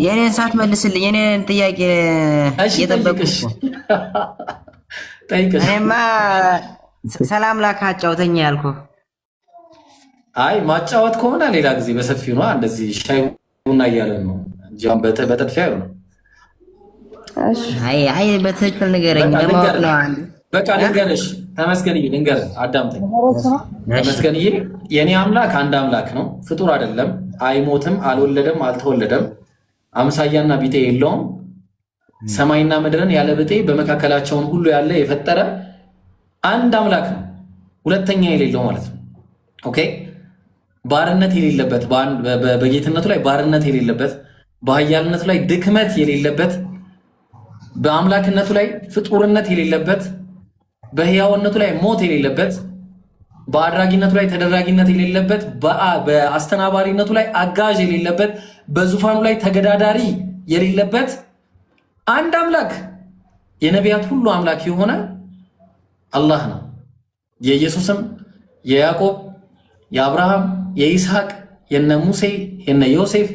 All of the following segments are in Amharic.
የኔን ሳትመልስልኝ የኔን ጥያቄ እየጠበቅኩ ጠይቅሽ። እኔማ ሰላም ላካ አጫውተኝ ያልኩህ። አይ ማጫወት ከሆነ ሌላ ጊዜ በሰፊው ነው። እንደዚህ ሻይ ቡና እያለን ነው እንጂ በጥድፊያ ነው። አይ በትክክል ንገረኝ፣ ለማወቅ ነው። አንድ በቃ ልንገርሽ፣ ተመስገንዬ ልንገርህ፣ አዳምጠኝ ተመስገንዬ። የኔ አምላክ አንድ አምላክ ነው፣ ፍጡር አይደለም፣ አይሞትም፣ አልወለደም፣ አልተወለደም፣ አምሳያና ቢጤ የለውም። ሰማይና ምድርን ያለ ብጤ በመካከላቸውን ሁሉ ያለ የፈጠረ አንድ አምላክ ነው፣ ሁለተኛ የሌለው ማለት ነው። ኦኬ ባርነት የሌለበት፣ በጌትነቱ ላይ ባርነት የሌለበት፣ በኃያልነቱ ላይ ድክመት የሌለበት፣ በአምላክነቱ ላይ ፍጡርነት የሌለበት፣ በሕያውነቱ ላይ ሞት የሌለበት፣ በአድራጊነቱ ላይ ተደራጊነት የሌለበት፣ በአስተናባሪነቱ ላይ አጋዥ የሌለበት፣ በዙፋኑ ላይ ተገዳዳሪ የሌለበት አንድ አምላክ የነቢያት ሁሉ አምላክ የሆነ አላህ ነው። የኢየሱስም የያዕቆብ የአብርሃም የይስሐቅ የነ ሙሴ የነ ዮሴፍ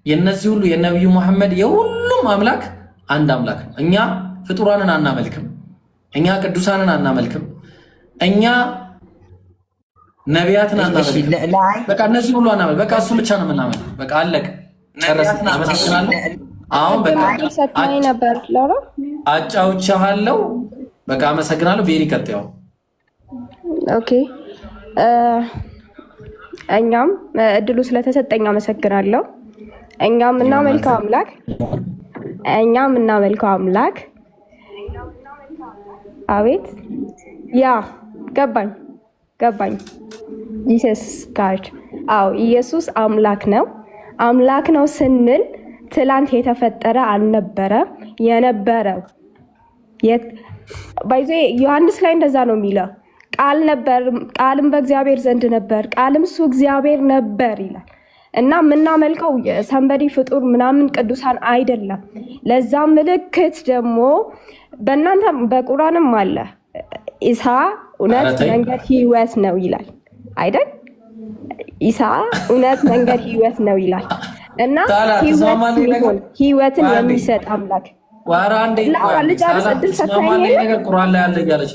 የነዚህ ሁሉ የነቢዩ መሐመድ የሁሉም አምላክ አንድ አምላክ ነው። እኛ ፍጡራንን አናመልክም፣ እኛ ቅዱሳንን አናመልክም፣ እኛ ነቢያትን አናመልክም። በቃ እነዚህ ሁሉ አናመልክ። በቃ እሱ ብቻ ነው የምናመልክ። በቃ አለቅ ጨረስን። አመሰግናለሁ። አሁን በቃ አጫውቻለሁ። በቃ አመሰግናለሁ። ቤሪ ቀጥያው። ኦኬ እኛም እድሉ ስለተሰጠኝ አመሰግናለሁ። እኛም እናመልከው አምላክ አቤት ያ ገባኝ ጂሰስ ጋድ አው ኢየሱስ አምላክ ነው። አምላክ ነው ስንል ትላንት የተፈጠረ አልነበረ የነበረው ባይዜ ዮሐንስ ላይ እንደዛ ነው የሚለው። ቃል ነበር፣ ቃልም በእግዚአብሔር ዘንድ ነበር፣ ቃልም እሱ እግዚአብሔር ነበር ይላል። እና የምናመልከው ሰንበዲ ፍጡር ምናምን ቅዱሳን አይደለም። ለዛ ምልክት ደግሞ በእናንተ በቁርአንም አለ ኢሳ እውነት መንገድ ህይወት ነው ይላል አይደል? ኢሳ እውነት መንገድ ህይወት ነው ይላል። እና ህይወትን የሚሰጥ አምላክ ዋራንዴ ቁርአን ላይ አለ እያለች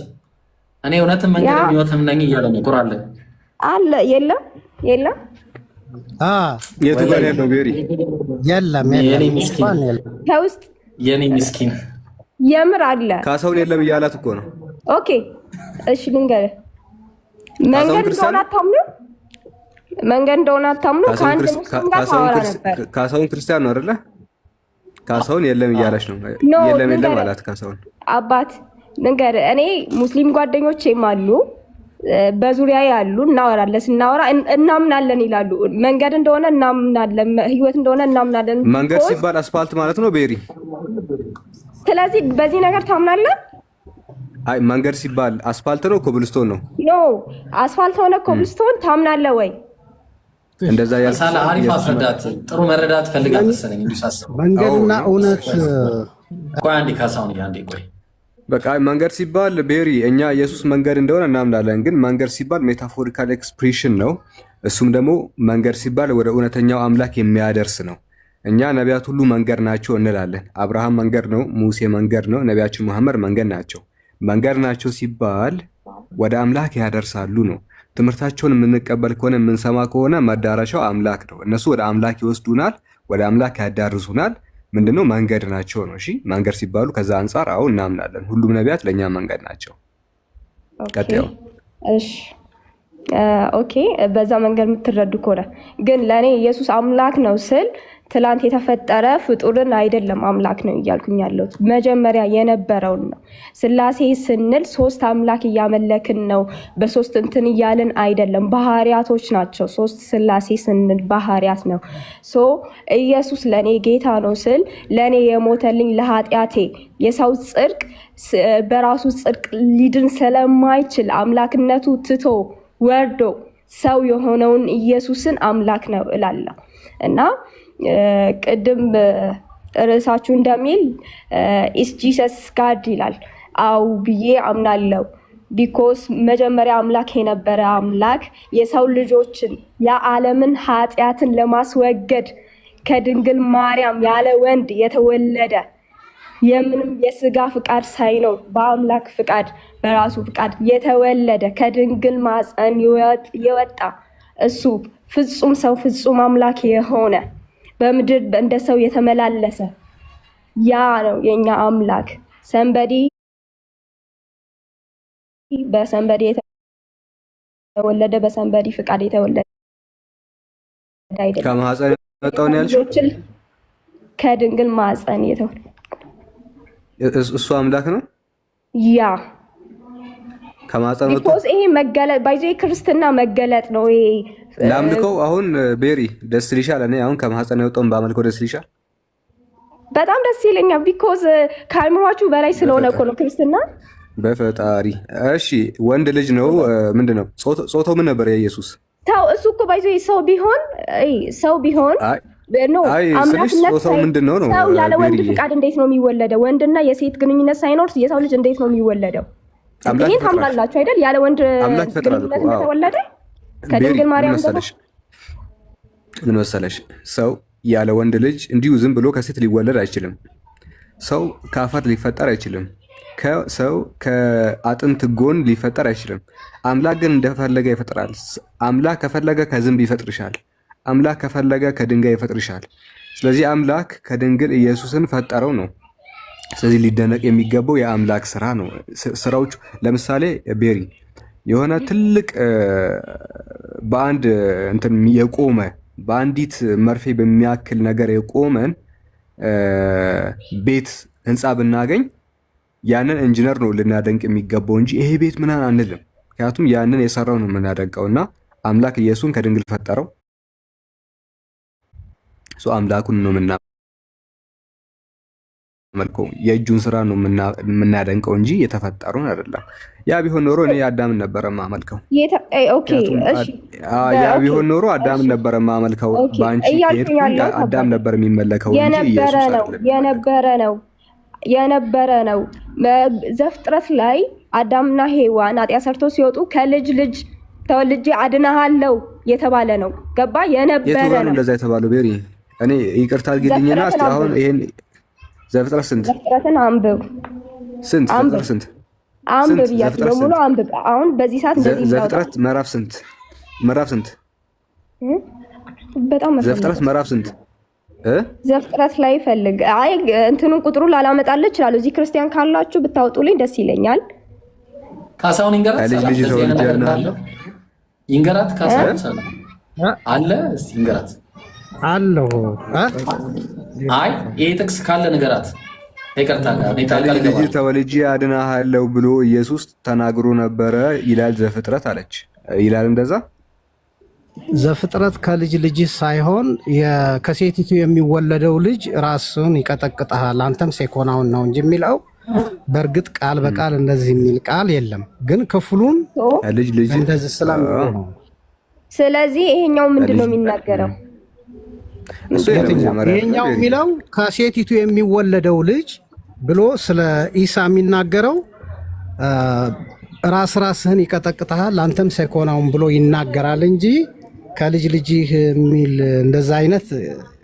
እኔ እውነትም መንገድ ህይወትም ነኝ እያለ ነው ቁርአን ላይ አለ። የለም የቱ ጋር ያለው ቤሪ? የለም ከውስጥ የኔ ምስኪን የምር አለ። ካሳውን የለም እያላት እኮ ነው። ኦኬ እሺ ልንገርህ፣ መንገድ እንደሆነ አታምኑ። ከአንድ ሙስሊም ጋር ታወራ ነበር። ካሳውን ክርስቲያን ነው አይደለ? ካሳውን የለም እያለች ነው። የለም አላት ካሳውን። አባት ልንገርህ፣ እኔ ሙስሊም ጓደኞቼም አሉ በዙሪያ ያሉ፣ እናወራለን። ስናወራ እናምናለን ይላሉ። መንገድ እንደሆነ እናምናለን፣ ህይወት እንደሆነ እናምናለን። መንገድ ሲባል አስፋልት ማለት ነው ቤሪ። ስለዚህ በዚህ ነገር ታምናለህ? አይ መንገድ ሲባል አስፋልት ነው ኮብልስቶን ነው? ኖ አስፋልት ሆነ ኮብልስቶን ታምናለህ ወይ? እንደዛ ያሳለ አሪፍ አስረዳት። ጥሩ መረዳት ፈልጋት መሰለኝ እንዲሁ ሳስብ መንገድና እውነት ቆይ አንዴ ካሳውን አንዴ ቆይ በቃ መንገድ ሲባል ቤሪ እኛ ኢየሱስ መንገድ እንደሆነ እናምናለን። ግን መንገድ ሲባል ሜታፎሪካል ኤክስፕሬሽን ነው። እሱም ደግሞ መንገድ ሲባል ወደ እውነተኛው አምላክ የሚያደርስ ነው። እኛ ነቢያት ሁሉ መንገድ ናቸው እንላለን። አብርሃም መንገድ ነው፣ ሙሴ መንገድ ነው፣ ነቢያችን መሐመድ መንገድ ናቸው። መንገድ ናቸው ሲባል ወደ አምላክ ያደርሳሉ ነው። ትምህርታቸውን የምንቀበል ከሆነ የምንሰማ ከሆነ መዳረሻው አምላክ ነው። እነሱ ወደ አምላክ ይወስዱናል፣ ወደ አምላክ ያዳርሱናል። ምንድነው መንገድ ናቸው ነው። እሺ መንገድ ሲባሉ ከዛ አንፃር አው እናምናለን። ሁሉም ነቢያት ለኛ መንገድ ናቸው። ቀጥያው እሺ ኦኬ በዛ መንገድ የምትረዱ ከሆነ ግን ለኔ ኢየሱስ አምላክ ነው ስል ትላንት የተፈጠረ ፍጡርን አይደለም አምላክ ነው እያልኩኝ ያለሁት መጀመሪያ የነበረውን ነው። ስላሴ ስንል ሶስት አምላክ እያመለክን ነው፣ በሶስት እንትን እያልን አይደለም። ባህሪያቶች ናቸው። ሶስት ስላሴ ስንል ባህሪያት ነው። ሶ ኢየሱስ ለኔ ጌታ ነው ስል ለኔ የሞተልኝ ለኃጢአቴ የሰው ጽድቅ በራሱ ጽድቅ ሊድን ስለማይችል አምላክነቱ ትቶ ወርዶ ሰው የሆነውን ኢየሱስን አምላክ ነው እላለሁ። እና ቅድም ርዕሳችሁ እንደሚል ኢስ ጂሰስ ጋድ ይላል። አው ብዬ አምናለሁ። ቢኮዝ መጀመሪያ አምላክ የነበረ አምላክ የሰው ልጆችን የዓለምን ኃጢአትን ለማስወገድ ከድንግል ማርያም ያለ ወንድ የተወለደ የምንም የስጋ ፍቃድ ሳይኖር በአምላክ ፍቃድ በራሱ ፍቃድ የተወለደ ከድንግል ማፀን የወጣ እሱ ፍጹም ሰው ፍጹም አምላክ የሆነ በምድር እንደ ሰው የተመላለሰ ያ ነው የኛ አምላክ። ሰንበዲ በሰንበዲ የተወለደ በሰንበዲ ፍቃድ የተወለደ አይደለም። ከማህፀን የመጣው ነው ያልሽው? ከድንግል ማፀን የተወለደ እሱ አምላክ ነው። ያ ከማፀን ወጣ። ቢኮዝ ይሄ መገለጥ ባይዞ ክርስትና መገለጥ ነው። ይሄ ላምልከው አሁን ቤሪ ደስ ይልሻል? እኔ አሁን ከማህፀን የወጣውን ባመልከው ደስ ይልሻል? በጣም ደስ ይለኛል። ቢኮዝ ከአይምሯችሁ በላይ ስለሆነ እኮ ነው ክርስትና። በፈጣሪ እሺ፣ ወንድ ልጅ ነው። ምንድነው ጾታው? ምን ነበር የኢየሱስ? ታው እሱ እኮ ባይዞ ሰው ቢሆን ነው አምላክነት ጾታው ምንድነው ነው? ሰው ያለ ወንድ ፍቃድ እንዴት ነው የሚወለደው? ወንድና የሴት ግንኙነት ሳይኖር የሰው ልጅ እንዴት ነው የሚወለደው? ይሄ ታምናላችሁ አይደል? ያለ ወንድ ግንኙነት እንደተወለደ ከድንግል ማርያም ምን መሰለሽ፣ ሰው ያለ ወንድ ልጅ እንዲሁ ዝም ብሎ ከሴት ሊወለድ አይችልም። ሰው ከአፈር ሊፈጠር አይችልም። ሰው ከአጥንት ጎን ሊፈጠር አይችልም። አምላክ ግን እንደፈለገ ይፈጥራል። አምላክ ከፈለገ ከዝንብ ይፈጥርሻል። አምላክ ከፈለገ ከድንጋይ ይፈጥርሻል። ስለዚህ አምላክ ከድንግል ኢየሱስን ፈጠረው ነው። ስለዚህ ሊደነቅ የሚገባው የአምላክ ስራ ነው። ስራዎቹ ለምሳሌ ቤሪ የሆነ ትልቅ በአንድ እንትን የቆመ በአንዲት መርፌ በሚያክል ነገር የቆመን ቤት ህንፃ ብናገኝ ያንን ኢንጂነር ነው ልናደንቅ የሚገባው እንጂ ይሄ ቤት ምናምን አንልም። ምክንያቱም ያንን የሰራው ነው የምናደንቀውና አምላክ ኢየሱስን ከድንግል ፈጠረው። አምላኩን ነው የምናመልከው፣ የእጁን ስራ ነው የምናደንቀው እንጂ የተፈጠሩን አይደለም። ያ ቢሆን ኖሮ እኔ አዳምን ነበረ ማመልከው። ያ ቢሆን ኖሮ አዳምን ነበረ ማመልከው። ባንቺ አዳም ነበር የሚመለከው እንጂ ኢየሱስ አይደለም። የነበረ ነው። ዘፍጥረት ላይ አዳምና ሔዋን ኃጢአት ሰርተው ሲወጡ ከልጅ ልጅ ተወልጄ አድናሃለሁ የተባለ ነው። ገባ? የነበረ ነው እንደዛ የተባለው። ቤሪ እኔ ይቅርታ አድርግልኝና እስቲ አሁን ይሄን ዘፍጥረት ስንት? ዘፍጥረትን አንብብ። ስንት? ዘፍጥረት ስንት? አንብብ ያለው ሙሉ አንብብ። አሁን በዚህ ሰዓት እንደዚህ ነው። ዘፍጥረት ምዕራፍ ስንት? ምዕራፍ ስንት? በጣም ዘፍጥረት ምዕራፍ ስንት? ዘፍጥረት ላይ ፈልግ። አይ እንትኑን ቁጥሩን ላላመጣልህ እችላለሁ። እዚህ ክርስቲያን ካላችሁ ብታወጡልኝ ደስ ይለኛል። ካሳውን ይንገራት ይንገራት ካሳውን አለ እስቲ ይንገራት አለው። አይ ይሄ ጥቅስ ካለ ንገራት። ይቅርታ ልጅ ተወልጄ አድናሃለሁ ብሎ ኢየሱስ ተናግሮ ነበረ ይላል ዘፍጥረት አለች ይላል እንደዛ። ዘፍጥረት ከልጅ ልጅ ሳይሆን ከሴቲቱ የሚወለደው ልጅ ራሱን ይቀጠቅጣል አንተም ሴኮናውን ነው እንጂ የሚለው በእርግጥ ቃል በቃል እንደዚህ የሚል ቃል የለም። ግን ክፍሉን ልጅ ልጅ እንደዚህ ስለሚለው ነው። ስለዚህ ይሄኛው ምንድነው የሚናገረው? ይሄኛው የሚለው ከሴቲቱ የሚወለደው ልጅ ብሎ ስለ ኢሳ የሚናገረው ራስህን ይቀጠቅጣል አንተም ሴኮናውን ብሎ ይናገራል እንጂ ከልጅ ልጅህ የሚል እንደዛ አይነት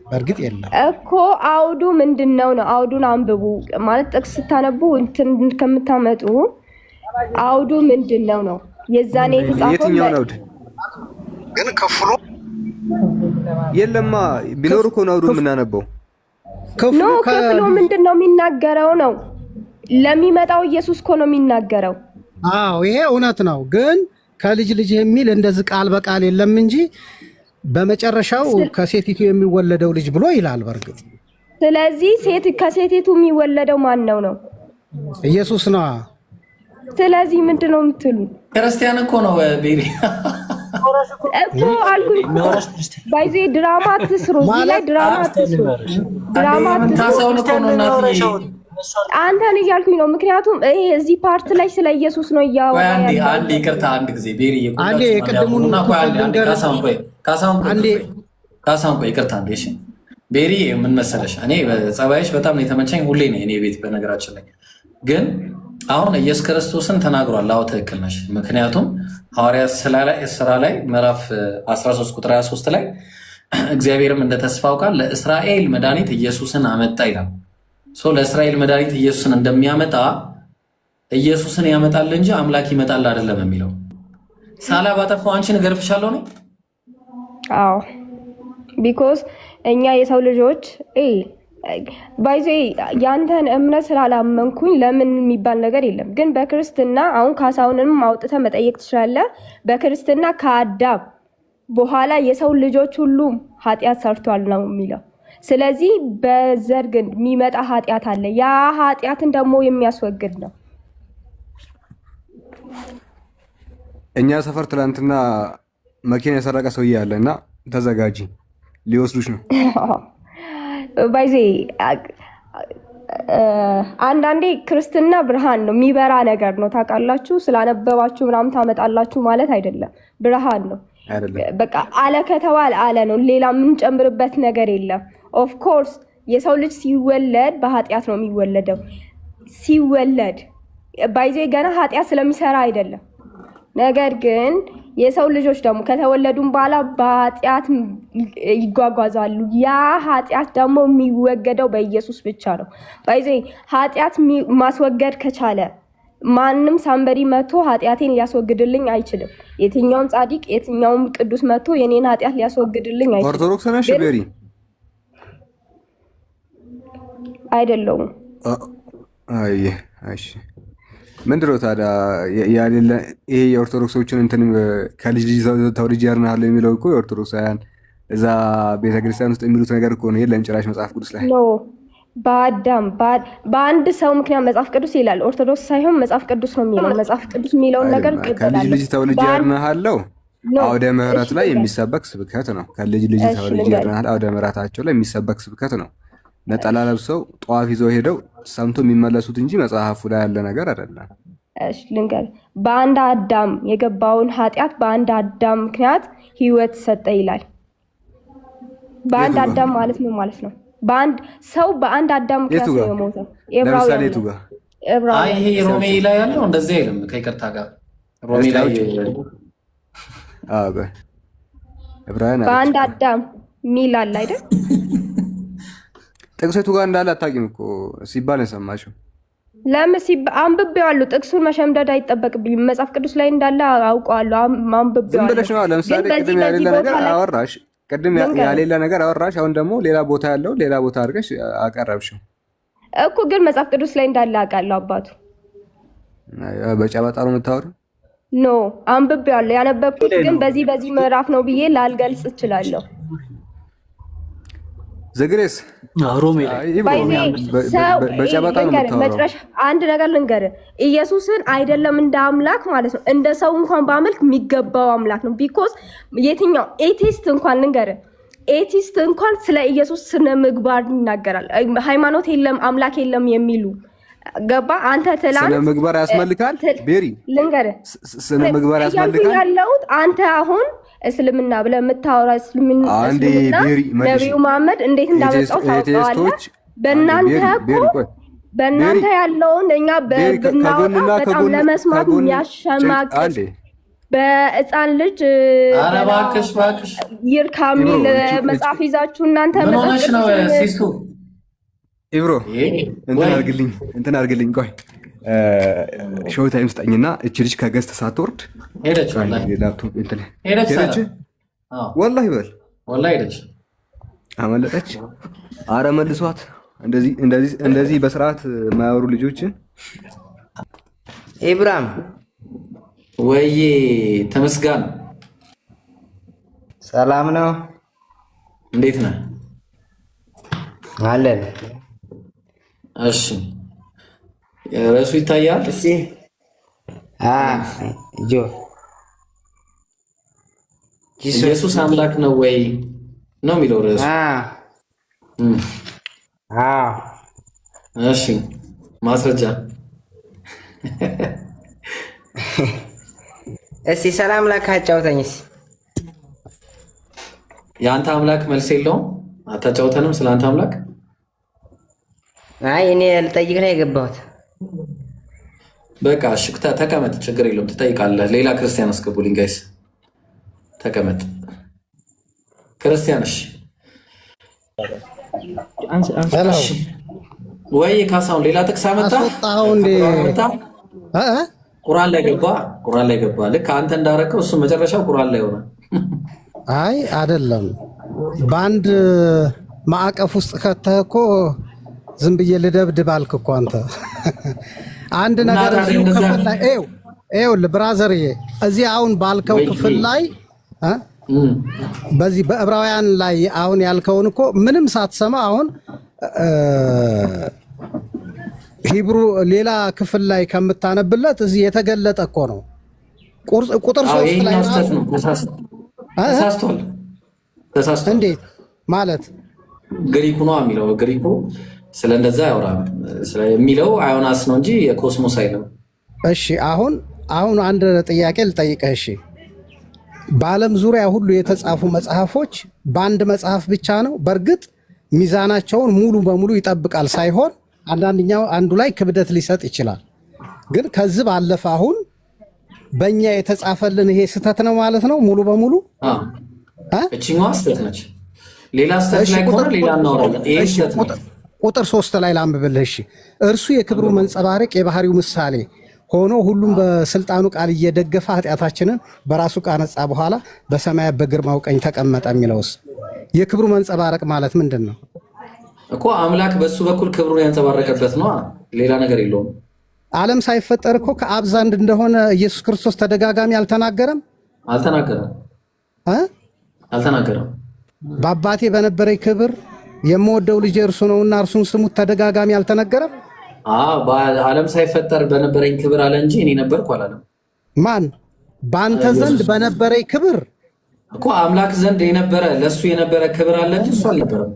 በእርግጥ የለም እኮ። አውዱ ምንድነው ነው? አውዱን አንብቡ። ማለት ጥቅስ ስታነቡ እንትን ከምታመጡ አውዱ ምንድነው ነው? የዛኔ የተጻፈው የትኛው ነው? ግን ክፍሉ የለማ ቢኖር እኮ ነው አውዱ የምናነበው። ክፍሉ ምንድነው የሚናገረው ነው? ለሚመጣው ኢየሱስ እኮ ነው የሚናገረው። አዎ ይሄ እውነት ነው። ግን ከልጅ ልጅ የሚል እንደዚህ ቃል በቃል የለም እንጂ በመጨረሻው ከሴቲቱ የሚወለደው ልጅ ብሎ ይላል በእርግጥ። ስለዚህ ከሴቲቱ የሚወለደው ማን ነው ነው? ኢየሱስ ነው። ስለዚህ ምንድነው የምትሉ? ክርስቲያን እኮ ነው ቤሪ እኮ አልኩኝ። ባይዜ ድራማ ትስሩ፣ እዚህ ላይ ድራማ ትስሩ። ድራማ ታሰው ነው እናትዬ አንተን እያልኩኝ ነው። ምክንያቱም ይሄ እዚህ ፓርት ላይ ስለ ኢየሱስ ነው እያወራ ያለው። አንዴ ይቅርታ፣ አንድ ጊዜ ቤሪ አንዴ የቅድሙና ካሳሁን ቆይ ይቅርታ አንዴ። እሺ ቤሪ ምን መሰለሽ፣ እኔ ጸባይሽ በጣም ነው የተመቸኝ። ሁሌ ነው እኔ ቤት በነገራችን ላይ ግን አሁን ኢየሱስ ክርስቶስን ተናግሯል። አዎ ትክክል ነሽ። ምክንያቱም ሐዋርያት ስራ ላይ ምዕራፍ 13 ቁጥር 23 ላይ እግዚአብሔርም እንደ ተስፋው ቃል ለእስራኤል መድኃኒት ኢየሱስን አመጣ ይላል። ለእስራኤል መድኃኒት ኢየሱስን እንደሚያመጣ ኢየሱስን ያመጣል እንጂ አምላክ ይመጣል አይደለም የሚለው። ሳላ ባጠፋው አንቺን እገርፍሻለሁ ነው። አዎ ቢኮዝ እኛ የሰው ልጆች ባይዜ ያንተን እምነት ስላላመንኩኝ ለምን የሚባል ነገር የለም። ግን በክርስትና አሁን ካሳውንም አውጥተህ መጠየቅ ትችላለህ። በክርስትና ከአዳም በኋላ የሰው ልጆች ሁሉም ኃጢአት ሰርቷል ነው የሚለው። ስለዚህ በዘር ግን የሚመጣ ኃጢአት አለ። ያ ኃጢአትን ደግሞ የሚያስወግድ ነው። እኛ ሰፈር ትላንትና መኪና የሰረቀ ሰውዬ አለ እና ተዘጋጂ፣ ሊወስዱሽ ነው። ባይዜ አንዳንዴ ክርስትና ብርሃን ነው፣ የሚበራ ነገር ነው። ታውቃላችሁ፣ ስላነበባችሁ ምናምን ታመጣላችሁ ማለት አይደለም። ብርሃን ነው በቃ። አለ ከተባለ አለ ነው። ሌላ የምንጨምርበት ነገር የለም። ኦፍ ኮርስ የሰው ልጅ ሲወለድ በኃጢአት ነው የሚወለደው። ሲወለድ ባይዜ ገና ኃጢአት ስለሚሰራ አይደለም። ነገር ግን የሰው ልጆች ደግሞ ከተወለዱም በኋላ በኃጢአት ይጓጓዛሉ። ያ ኃጢአት ደግሞ የሚወገደው በኢየሱስ ብቻ ነው። ባይዜ ኃጢአት ማስወገድ ከቻለ ማንም ሳምበሪ መጥቶ ኃጢአቴን ሊያስወግድልኝ አይችልም። የትኛውም ጻድቅ የትኛውም ቅዱስ መጥቶ የኔን ኃጢአት ሊያስወግድልኝ አይችልም። ኦርቶዶክስ ነሽ ቤሪ? አይደለሁም። እሺ ምንድነው ታዲያ ያሌለ ይሄ የኦርቶዶክሶችን እንትን ከልጅ ልጅ ተወልጄ ያድንሃለሁ የሚለው እኮ የኦርቶዶክሳውያን እዛ ቤተክርስቲያን ውስጥ የሚሉት ነገር እኮ ነው። የለም ጭራሽ መጽሐፍ ቅዱስ ላይ በአዳም በአንድ ሰው ምክንያት መጽሐፍ ቅዱስ ይላል። ኦርቶዶክስ ሳይሆን መጽሐፍ ቅዱስ ነው የሚለው። መጽሐፍ ቅዱስ የሚለውን ነገር ከልጅ ልጅ ተወልጄ ያድንሃለሁ አውደ ምሕረት ላይ የሚሰበክ ስብከት ነው። ከልጅ ልጅ ተወልጄ ያድንሃለሁ አውደ ምሕረታቸው ላይ የሚሰበክ ስብከት ነው። ነጠላ ለብሰው ጧፍ ይዘው ሄደው ሰምቶ የሚመለሱት እንጂ መጽሐፉ ላይ ያለ ነገር አይደለም። እሺ ልንገር፣ በአንድ አዳም የገባውን ኃጢአት በአንድ አዳም ምክንያት ሕይወት ሰጠ ይላል። በአንድ አዳም ማለት ምን ማለት ነው? በአንድ ሰው በአንድ አዳም ምክንያት ነው የሞተው። ለምሳሌ ቱ ጋር ይሄ ሮሜ ላይ ያለው እንደዚህ አይልም። ከይቅርታ ጋር ሮሜ ላይ ዕብራውያን በአንድ አዳም ሚል አለ አይደል? ጥቅሱ ጋር እንዳለ አታውቂም እኮ ሲባል የሰማሽው? ለምን አንብቤዋለሁ። ጥቅሱን መሸምደድ አይጠበቅብኝም። መጽሐፍ ቅዱስ ላይ እንዳለ አውቀዋለሁ፣ አንብቤዋለሁ። ዝም ብለሽ ነው። ለምሳሌ ቅድም ያሌለ ነገር አወራሽ፣ ቅድም ያሌለ ነገር አወራሽ። አሁን ደግሞ ሌላ ቦታ ያለው ሌላ ቦታ አድርገሽ አቀረብሽው እኮ። ግን መጽሐፍ ቅዱስ ላይ እንዳለ አውቃለሁ። አባቱ በጨበጣ ነው የምታወሪው? ኖ አንብቤዋለሁ። ያነበብኩት ግን በዚህ ምዕራፍ ነው ብዬ ላልገልጽ እችላለሁ። ዘግሬስ ሮሜ በጨበጣ ነው የምታወራው። አንድ ነገር ልንገርህ፣ ኢየሱስን አይደለም እንደ አምላክ ማለት ነው እንደ ሰው እንኳን በአመልክ የሚገባው አምላክ ነው። ቢኮዝ የትኛው ኤቲስት እንኳን ልንገርህ፣ ኤቲስት እንኳን ስለ ኢየሱስ ስነ ምግባር ይናገራል። ሃይማኖት የለም አምላክ የለም የሚሉ ገባ። አንተ ትላንት ስነ ምግባር ያስመልካል። ቤሪ ልንገርህ፣ ስነ ምግባር ያስመልካል ያለሁት አንተ አሁን እስልምና ብለህ የምታወራ እስልምና ነቢዩ መሐመድ እንዴት እንዳመጣው ታውቀዋለህ። በእናንተ ያለውን እኛ ብናወጣ በጣም ለመስማት የሚያሸማቅቅ በሕፃን ልጅ ይርካ የሚል መጽሐፍ ይዛችሁ እናንተ ኢብሮ እንትን አድርግልኝ። ቆይ ሾው ታይም ስጠኝና እች ልጅ ከገዝት ሳትወርድ ሄደች። ወላሂ በል አመለጠች። አረ መልሷት። እንደዚህ በስርዓት የማያወሩ ልጆችን ኢብራም ወይዬ ተመስጋን ሰላም ነው? እንዴት ነህ? አለን። እሺ ርዕሱ ይታያል። እሺ ጆ ኢየሱስ አምላክ ነው ወይ ነው የሚለው ርዕሱ። እሺ ማስረጃ። እስቲ ሰላም ላካ አጫውተኝስ። የአንተ አምላክ መልስ የለውም። አታጫውተንም ስለ አንተ አምላክ? አይ እኔ ልጠይቅ ነው የገባሁት። በቃ እሺ ተቀመጥ፣ ችግር የለውም ትጠይቃለህ። ሌላ ክርስቲያን አስገቡልኝ ጋይስ፣ ተቀመጥ። ክርስቲያንሽ ሄሎ ወይ ካሳሁን ሌላ ጥቅስ አመጣ አስወጣው እንዴ? ቁርአን ላይ ገባ። ልክ አንተ እንዳረከው እሱ መጨረሻው ቁርአን ላይ ሆነ። አይ አይደለም፣ በአንድ ማዕቀፍ ውስጥ ከተህ እኮ ዝም ብዬ ልደብድብ አልክ እኮ አንተ። አንድ ነገር እዚሁ ክፍል ላይ ይኸውልህ ብራዘርዬ፣ እዚህ አሁን ባልከው ክፍል ላይ በዚህ በዕብራውያን ላይ አሁን ያልከውን እኮ ምንም ሳትሰማ አሁን ሂብሩ ሌላ ክፍል ላይ ከምታነብለት እዚህ የተገለጠ እኮ ነው። ቁጥር 3 ላይ ተሳስቷል። እንዴት ማለት? ግሪኩ ነው የሚለው። ግሪኩ ስለ እንደዛ ያወራል የሚለው አዮናስ ነው እንጂ የኮስሞስ አይደለም። እሺ አሁን አንድ ጥያቄ ልጠይቅህ። እሺ በዓለም ዙሪያ ሁሉ የተጻፉ መጽሐፎች በአንድ መጽሐፍ ብቻ ነው? በእርግጥ ሚዛናቸውን ሙሉ በሙሉ ይጠብቃል ሳይሆን አንዱ ላይ ክብደት ሊሰጥ ይችላል። ግን ከዚህ ባለፈ አሁን በእኛ የተጻፈልን ይሄ ስህተት ነው ማለት ነው ሙሉ በሙሉ? እቺኛዋ ስህተት ነች። ሌላ ስህተት ላይ ከሆነ ሌላ እናወራለን። ይሄ ስህተት ነው። ቁጥር 3 ላይ ላንብብልህ። እሺ እርሱ የክብሩ መንጸባረቅ የባህሪው ምሳሌ ሆኖ ሁሉም በስልጣኑ ቃል እየደገፈ ኃጢአታችንን በራሱ ካነጻ በኋላ በሰማያት በግርማው ቀኝ ተቀመጠ የሚለውስ የክብሩ መንጸባረቅ ማለት ምንድን ነው እኮ? አምላክ በሱ በኩል ክብሩን ያንጸባረቀበት ነው። ሌላ ነገር የለውም። ዓለም ሳይፈጠር እኮ ከአብ ዘንድ እንደሆነ ኢየሱስ ክርስቶስ ተደጋጋሚ አልተናገረም? አልተናገረም። በአባቴ በነበረኝ ክብር የምወደው ልጅ እርሱ ነውና እርሱን ስሙት ተደጋጋሚ አልተነገረም? ዓለም ሳይፈጠር በነበረኝ ክብር አለ እንጂ እኔ ነበርኩ አላለም። ማን? በአንተ ዘንድ በነበረኝ ክብር እኮ አምላክ ዘንድ የነበረ ለሱ የነበረ ክብር አለ እንጂ እሱ አልነበረም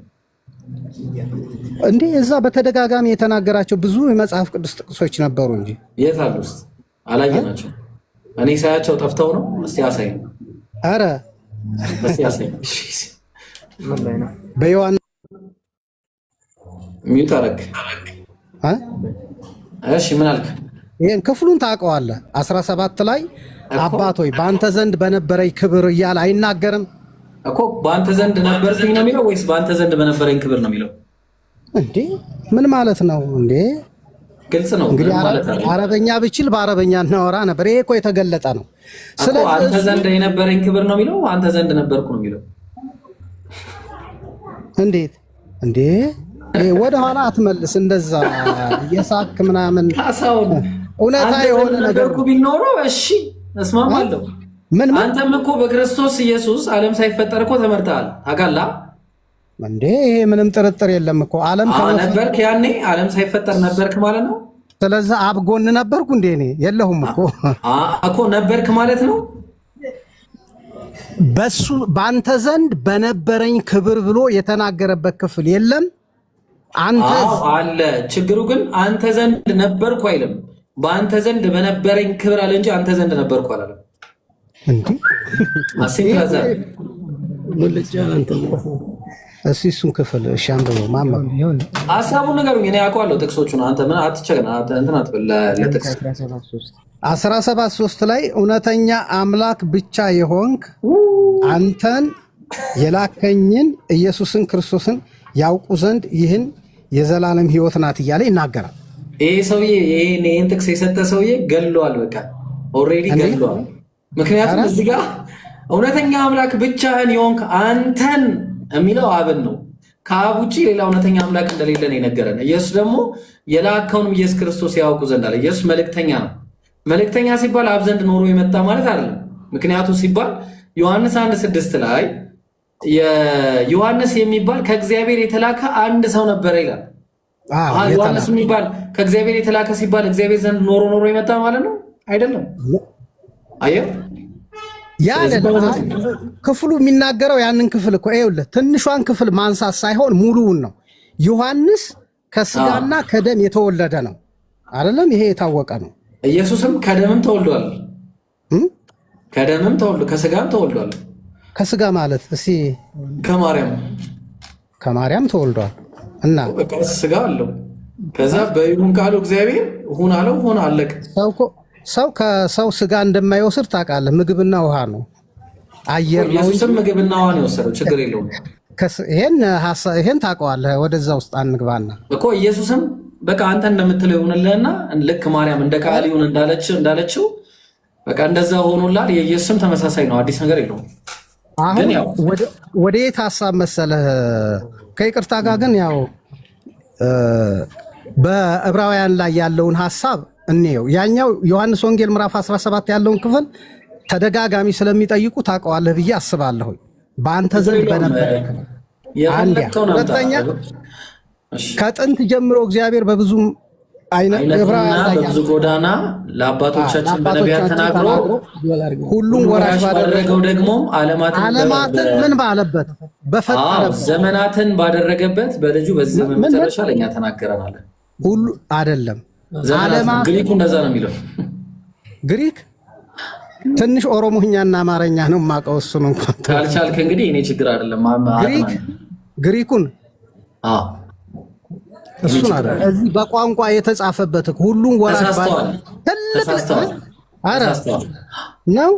እንዴ? እዛ በተደጋጋሚ የተናገራቸው ብዙ የመጽሐፍ ቅዱስ ጥቅሶች ነበሩ እንጂ የት አሉ ውስጥ አላየናቸው። እኔ ሳያቸው ጠፍተው ነው። እስቲ አሳይ። አረ እስቲ አሳይ። በዮሐንስ ሚዩት አረግ። እሺ ምን አልክ? ይሄን ክፍሉን ታውቀዋለህ? 17 ላይ አባት ሆይ በአንተ ዘንድ በነበረኝ ክብር እያለ አይናገርም እኮ? በአንተ ዘንድ ነበርኩኝ ነው የሚለው ወይስ በአንተ ዘንድ በነበረኝ ክብር ነው የሚለው? እንዴ ምን ማለት ነው እንዴ? ግልጽ ነው እንግዲህ አረበኛ ብችል በአረበኛ እናወራ ነበር። ይሄ እኮ የተገለጠ ነው። ስለዚህ አንተ ዘንድ የነበረኝ ክብር ነው የሚለው አንተ ዘንድ ነበርኩ ነው የሚለው? እንዴት እንዴ? ወደ ኋላ አትመልስ። እንደዛ እየሳክ ምናምን ካሳውን እውነታ የሆነ ነገር ቢኖረው እሺ እስማማለሁ። አንተም እኮ በክርስቶስ ኢየሱስ ዓለም ሳይፈጠር እኮ ተመርተሃል። ታውቃለህ እንዴ? ይሄ ምንም ጥርጥር የለም እኮ ዓለም ነበርክ። ያኔ ዓለም ሳይፈጠር ነበርክ ማለት ነው። ስለዚህ አብ ጎን ነበርኩ እንዴ? እኔ የለሁም እኮ ነበርክ ማለት ነው። በሱ በአንተ ዘንድ በነበረኝ ክብር ብሎ የተናገረበት ክፍል የለም። አንተ አለ። ችግሩ ግን አንተ ዘንድ ነበርኩ አይልም። በአንተ ዘንድ በነበረኝ ክብር አለ እንጂ አንተ ዘንድ ነበርኩ አላለም። እንዴ አሲካዛ እሱን ክፍል እሺ አንብበው። ማመብ ሐሳቡን ነገሩኝ። እኔ አውቀዋለሁ ጥቅሶቹን። አንተ ምን አትቸገና እንትን አትበል። ለጥቅስ 17:3 ላይ እውነተኛ አምላክ ብቻ የሆንክ አንተን የላከኝን ኢየሱስን ክርስቶስን ያውቁ ዘንድ ይህን የዘላለም ሕይወት ናት እያለ ይናገራል። ይሄ ሰውዬ ይሄን ጥቅስ የሰጠ ሰውዬ ገለዋል። በቃ ኦልሬዲ ገለዋል። ምክንያቱም እዚህ ጋር እውነተኛ አምላክ ብቻህን የሆንክ አንተን የሚለው አብን ነው። ከአብ ውጭ ሌላ እውነተኛ አምላክ እንደሌለ ነው የነገረን። ኢየሱስ ደግሞ የላከውንም ኢየሱስ ክርስቶስ ያውቁ ዘንድ አለ። ኢየሱስ መልእክተኛ ነው። መልእክተኛ ሲባል አብ ዘንድ ኖሮ የመጣ ማለት አይደለም። ምክንያቱ ሲባል ዮሐንስ 1:6 ላይ የዮሐንስ የሚባል ከእግዚአብሔር የተላከ አንድ ሰው ነበረ ይላል። ዮሐንስ የሚባል ከእግዚአብሔር የተላከ ሲባል እግዚአብሔር ዘንድ ኖሮ የመጣ ማለት ነው አይደለም። አየህ ክፍሉ የሚናገረው ያንን ክፍል እኮ ይኸውልህ፣ ትንሿን ክፍል ማንሳት ሳይሆን ሙሉውን ነው። ዮሐንስ ከስጋና ከደም የተወለደ ነው አይደለም? ይሄ የታወቀ ነው። ኢየሱስም ከደምም ተወልዷል። ከደምም ተወልዶ ከስጋም ተወልዷል። ከስጋ ማለት እስኪ ከማርያም ተወልዷል እና ስጋ አለው። ከዛ በይሁን ካለው እግዚአብሔር ሁን አለው፣ ሆነ፣ አለቀ። ሰው ከሰው ስጋ እንደማይወስድ ታውቃለህ። ምግብና ውሃ ነው አየር ነው ኢየሱስም ምግብና ውሃ ነው የወሰደው። ችግር የለውም። ይሄን ታውቀዋለህ። ወደዛ ውስጥ አንግባና እኮ ኢየሱስም በቃ አንተ እንደምትለው ይሁንልህና ልክ ማርያም እንደ ቃል ይሁን እንዳለችው በቃ እንደዛ ሆኖላል። የኢየሱስም ተመሳሳይ ነው። አዲስ ነገር የለውም። አሁን ወደ የት ሐሳብ መሰለህ? ከይቅርታ ጋር ግን ያው በዕብራውያን ላይ ያለውን ሐሳብ እንየው። ያኛው ዮሐንስ ወንጌል ምዕራፍ 17 ያለውን ክፍል ተደጋጋሚ ስለሚጠይቁ ታውቀዋለህ ብዬ አስባለሁ። በአንተ ዘንድ በነበረ ሁለተኛ ከጥንት ጀምሮ እግዚአብሔር በብዙ በብዙ ጎዳና ለአባቶቻችን በነቢያት ተናግሮ ሁሉም ወራሽ ባደረገው ደግሞ ዓለማትን ምን ባለበት በፈጠረበት ዘመናትን ባደረገበት በልጁ በዚህ ዘመን መጨረሻ ለእኛ ተናገረናል። ሁሉ አይደለም ግሪኩ እንደዛ ነው የሚለው። ግሪክ ትንሽ ኦሮሞኛና አማርኛ ነው የማውቀው። እሱን እንኳን ካልቻልክ እንግዲህ እኔ ችግር አይደለም። ግሪኩን እሱን አይደል እዚህ በቋንቋ የተጻፈበት ሁሉም ወራሽ ነው።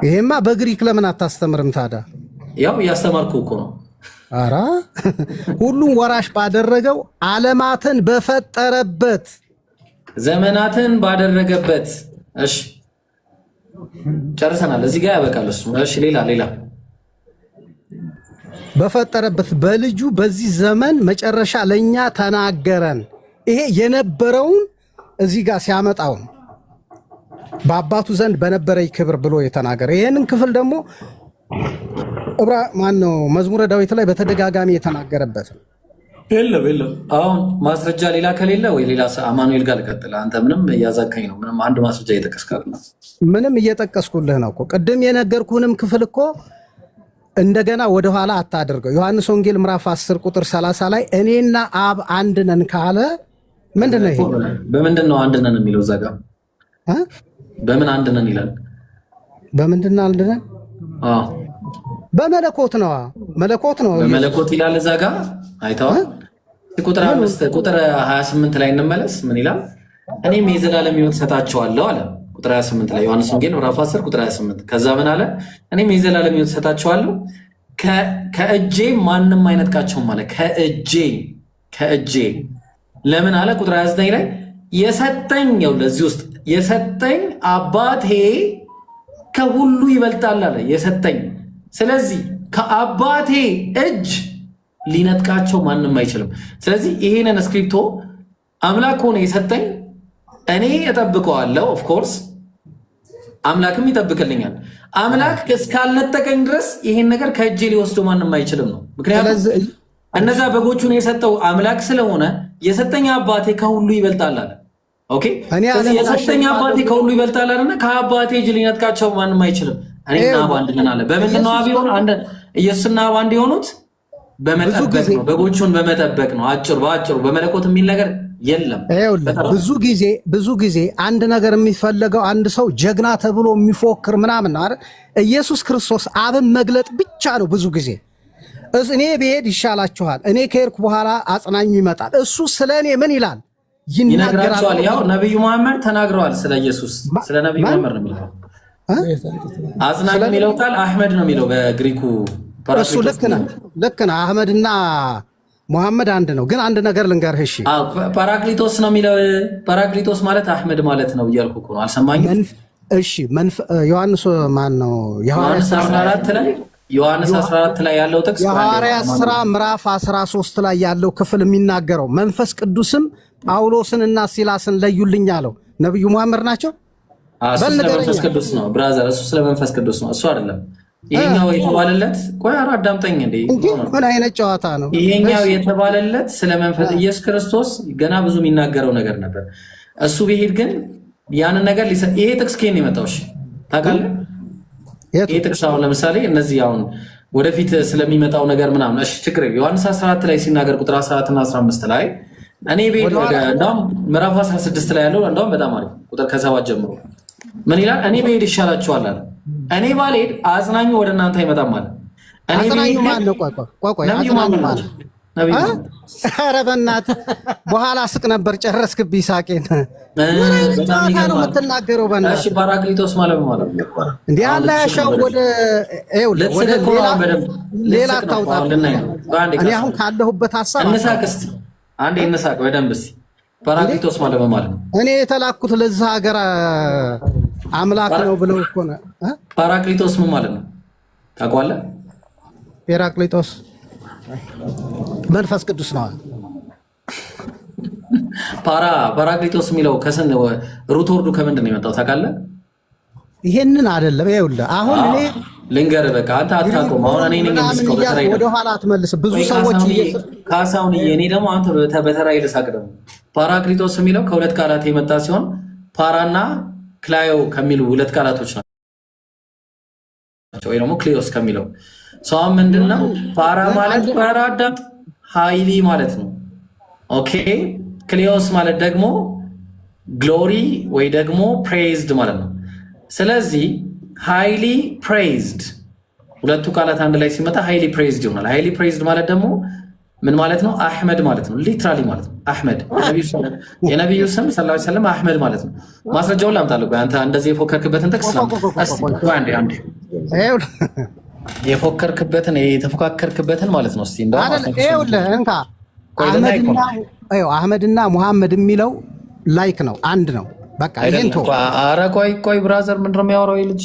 ይሄማ በግሪክ ለምን አታስተምርም ታዲያ? ያው እያስተማርኩ እኮ ነው። ኧረ ሁሉም ወራሽ ባደረገው ዓለማትን በፈጠረበት ዘመናትን ባደረገበት። እሺ ጨርሰናል። እዚህ ጋር ያበቃል እሱ። እሺ ሌላ በፈጠረበት በልጁ በዚህ ዘመን መጨረሻ ለኛ ተናገረን። ይሄ የነበረውን እዚህ ጋር ሲያመጣው በአባቱ ዘንድ በነበረኝ ክብር ብሎ የተናገረ ይሄንን ክፍል ደግሞ መዝሙረ ዳዊት ላይ በተደጋጋሚ የተናገረበት ነው። የለም አሁን ማስረጃ ሌላ ከሌለ ወይ ሌላ አማኑኤል ጋር ልቀጥል። አንተ ምንም እያዛካኝ ነው። ምንም አንድ ማስረጃ እየጠቀስካል ነው። ምንም እየጠቀስኩልህ ነው እኮ ቅድም የነገርኩህንም ክፍል እኮ እንደገና ወደኋላ አታድርገው። ዮሐንስ ወንጌል ምዕራፍ 10 ቁጥር 30 ላይ እኔና አብ አንድ ነን ካለ ምንድነው ይሄ? በምንድን ነው አንድ ነን የሚለው? እዛ ጋር በምን አንድ ነን ይላል? በምንድን ነው አንድ ነን? በመለኮት ነው። መለኮት ነው በመለኮት ይላል እዛ ጋር አይተዋል። ቁጥር 28 ላይ እንመለስ። ምን ይላል? እኔም የዘላለም ሕይወት ሰጣቸዋለሁ አለ። ቁጥር 28 ላይ ዮሐንስ ወንጌል ምዕራፍ 10 ቁጥር 28። ከዛ ምን አለ? እኔም የዘላለም ሕይወት ሰጣቸዋለሁ ከእጄ ማንም አይነጥቃቸውም አለ። ከእጄ ለምን አለ? ቁጥር 29 ላይ የሰጠኝ ያው ለዚህ ውስጥ የሰጠኝ አባቴ ከሁሉ ይበልጣል አለ። የሰጠኝ ስለዚህ ከአባቴ እጅ ሊነጥቃቸው ማንም አይችልም። ስለዚህ ይሄንን ስክሪፕቶ አምላክ ሆነ የሰጠኝ እኔ እጠብቀዋለሁ። ኦፍኮርስ አምላክም ይጠብቅልኛል። አምላክ እስካልነጠቀኝ ድረስ ይሄን ነገር ከእጄ ሊወስዶ ማንም አይችልም ነው። ምክንያቱም እነዛ በጎቹን የሰጠው አምላክ ስለሆነ የሰጠኝ አባቴ ከሁሉ ይበልጣል አለ። ኦኬ ስለዚህ የሰጠኝ አባቴ ከሁሉ ይበልጣል አለና ከአባቴ እጅ ሊነጥቃቸው ማንም አይችልም። እኔና አብ አንድ ነን አለ። በምንድን ነው አብ የሆነው? ኢየሱስና አብ አንድ የሆኑት በመጠበቅ ነው። በጎቹን በመጠበቅ ነው። በአጭሩ በመለኮት የሚል ነገር የለም። ብዙ ጊዜ አንድ ነገር የሚፈለገው አንድ ሰው ጀግና ተብሎ የሚፎክር ምናምን ነው አይደል? ኢየሱስ ክርስቶስ አብን መግለጥ ብቻ ነው። ብዙ ጊዜ እኔ ብሄድ ይሻላችኋል፣ እኔ ከሄድኩ በኋላ አጽናኙ ይመጣል፣ እሱ ስለ እኔ ምን ይላል ይነግራቸዋል። ያው ነቢዩ መሐመድ ተናግረዋል ስለ ኢየሱስ። ስለ ነቢዩ መሐመድ ነው የሚለው አጽናኝ የሚለው ቃል አህመድ ነው የሚለው በግሪኩ። እሱ ልክ ነህ። አህመድና ሙሐመድ አንድ ነው። ግን አንድ ነገር ልንገርህ። እሺ ፓራክሊቶስ ነው የሚለው። ፓራክሊቶስ ማለት አህመድ ማለት ነው እያልኩ እኮ ነው። አልሰማኝም? እሺ ዮሐንስ ማን ነው? ዮሐንስ 14 ላይ ያለው ጥቅስ የሐዋርያት ሥራ ምዕራፍ 13 ላይ ያለው ክፍል የሚናገረው መንፈስ ቅዱስም ጳውሎስንና ሲላስን ለዩልኝ አለው ነብዩ መሐመድ ናቸው። ስለ መንፈስ ቅዱስ ነው ብራዘር። እሱ ስለ መንፈስ ቅዱስ ነው፣ እሱ አይደለም። ይሄኛው የተባለለት ቆይ አዳምጠኝ እንዴ! ምን አይነት ጨዋታ ነው ይሄኛው? የተባለለት ስለ መንፈስ ኢየሱስ ክርስቶስ ገና ብዙ የሚናገረው ነገር ነበር። እሱ ቢሄድ ግን ያንን ነገር ይሄ ጥቅስ ከየት ነው የመጣው? እሺ ታውቃለህ? ይሄ ጥቅስ አሁን ለምሳሌ እነዚህ አሁን ወደፊት ስለሚመጣው ነገር ምናምን እሺ ችግር የለም። ዮሐንስ 14 ላይ ሲናገር ቁጥር 14 እና 15 ላይ እኔ ቤት እንደውም ምዕራፍ 16 ላይ ያለው እንደውም በጣም አሪፍ ቁጥር ከ7 ጀምሮ ምን ይላል? እኔ ብሄድ ይሻላችኋል አለ። እኔ ባልሄድ አጽናኙ ወደ እናንተ አይመጣም አለ። አጽናኙ ማን ነው? ቆይ ነብዩ መሐመድ ነብይ ኧረ በእናትህ በኋላ ስቅ ነበር ጨረስክብኝ ሳቄን። በጣም ነው የምትናገረው በእናትህ። እሺ ፓራክሊቶስ ማለት እንዴ አለ ያሻው ወደ ሌላ ታውጣ። እኔ አሁን ካለሁበት ሐሳብ እንሳቅስት አንዴ እንሳቅ በደንብ እስኪ። ፓራክሊቶስ ማለት ነው እኔ የተላኩት ለዛ ሀገር አምላክ ነው ብለው እኮ ነው። ፓራክሊቶስ ምን ማለት ነው ታውቀዋለህ? ፔራክሊቶስ መንፈስ ቅዱስ ነው። ፓራክሊቶስ የሚለው ከስን ሩት ወርዱ ከምንድን ነው የመጣው ታውቃለህ? ይሄንን አይደለም። ይኸውልህ አሁን እኔ ልንገርህ፣ በቃ አንተ አታውቀውም። አሁን እኔ ነኝ የምስከው በተራይ ወደ ኋላ አትመልስም። ብዙ ሰዎች ካሳሁን እኔ ደግሞ አንተ በተራይ ልሳቅ። ደግሞ ፓራክሊቶስ የሚለው ከሁለት ቃላት የመጣ ሲሆን ፓራና ክላዮ ከሚሉ ሁለት ቃላቶች ናቸው፣ ወይ ደግሞ ክሊዮስ ከሚለው ሰው ምንድነው? ፓራ ማለት ፓራዳት ሃይሊ ማለት ነው። ኦኬ ክሊዮስ ማለት ደግሞ ግሎሪ ወይ ደግሞ ፕሬዝድ ማለት ነው። ስለዚህ ሃይሊ ፕሬዝድ ሁለቱ ቃላት አንድ ላይ ሲመጣ ሃይሊ ፕሬዝድ ይሆናል። ሃይሊ ፕሬዝድ ማለት ደግሞ ምን ማለት ነው? አህመድ ማለት ነው። ሊትራሊ ማለት ነው። አህመድ የነብዩ ስም ሰለላሁ ዐለይሂ ወሰለም አህመድ ማለት ነው። ማስረጃውን ላምጣልህ። አንተ እንደዚህ የፎከርክበትን ጥቅስ አንዴ የፎከርክበትን የተፎካከርክበትን ማለት ነው። እስቲ እንደው እንካ አህመድና ሙሐመድ የሚለው ላይክ ነው፣ አንድ ነው። በቃ ይሄን ቶ ኧረ ቆይ ብራዘር ምንድን ነው የሚያወራው ይህ ልጅ?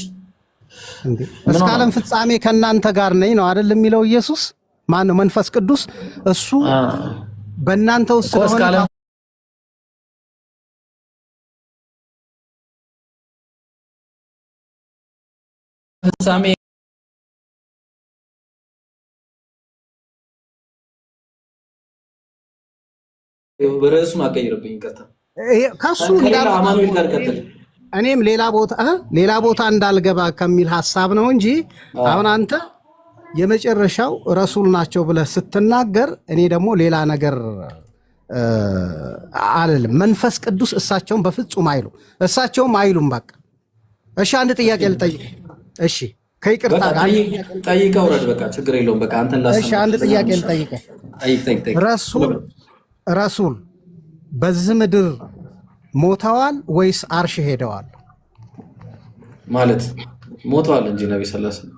እስከ ዓለም ፍጻሜ ከእናንተ ጋር ነኝ ነው አይደል የሚለው ኢየሱስ። ማን ነው? መንፈስ ቅዱስ እሱ በእናንተ ውስጥ ስለሆነ ፍጻሜ ርዕሱን አቀይርብኝ ይቀርታ ከሱ እኔም ሌላ ቦታ እንዳልገባ ከሚል ሐሳብ ነው እንጂ አሁን አንተ የመጨረሻው ረሱል ናቸው ብለህ ስትናገር እኔ ደግሞ ሌላ ነገር አልልም። መንፈስ ቅዱስ እሳቸውም በፍጹም እሳቸውም አይሉም። በቃ እሺ አንድ ጥያቄ ልጠይቅ። እሺ ከይቅርታ ጋር ጠይቀው ረድ በቃ ችግር የለውም። በቃ አንተን ላሰማ። እሺ አንድ ጥያቄ ልጠይቅ። ረሱል በዚህ ምድር ሞተዋል ወይስ አርሽ ሄደዋል? ማለት ሞተዋል እንጂ ነብይ ሰለላሁ ዐለይሂ ወሰለም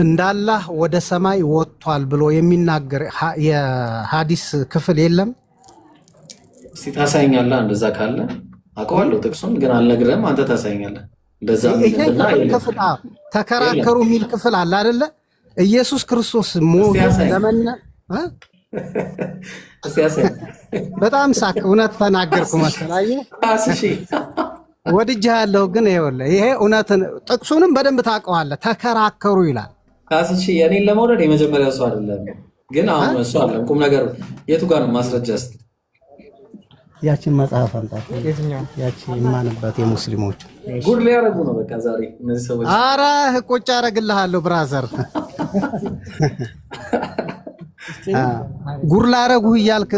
እንዳላህ ወደ ሰማይ ወጥቷል ብሎ የሚናገር የሐዲስ ክፍል የለም። እስቲ ታሳይኛለህ? እንደዛ ካለ አውቀዋለሁ ጥቅሱን ግን አልነግርህም። አንተ ታሳይኛለህ። እንደዛ ክፍል ተከራከሩ የሚል ክፍል አለ አይደለ? ኢየሱስ ክርስቶስ በጣም ሳቅ። እውነት ተናገርኩ መሰለኝ። ወድጄሃለሁ ግን ይሄ እውነትን ጥቅሱንም በደንብ ታውቀዋለህ። ተከራከሩ ይላል። ካስሺ የኔን ለመውደድ የመጀመሪያው ሰው አይደለም፣ ግን አሁን እሱ አይደለም ቁም ነገር። የቱ ጋር ነው ማስረጃ? እስኪ ያቺን መጽሐፍ አንተ ያቺ የማንበት የሙስሊሞች ጉድ ሊያረጉ ነው በቃ ዛሬ እነዚህ ሰዎች። ኧረ ቁጭ አደርግልሃለሁ ብራዘር። ጉድ ላረጉህ እያልክ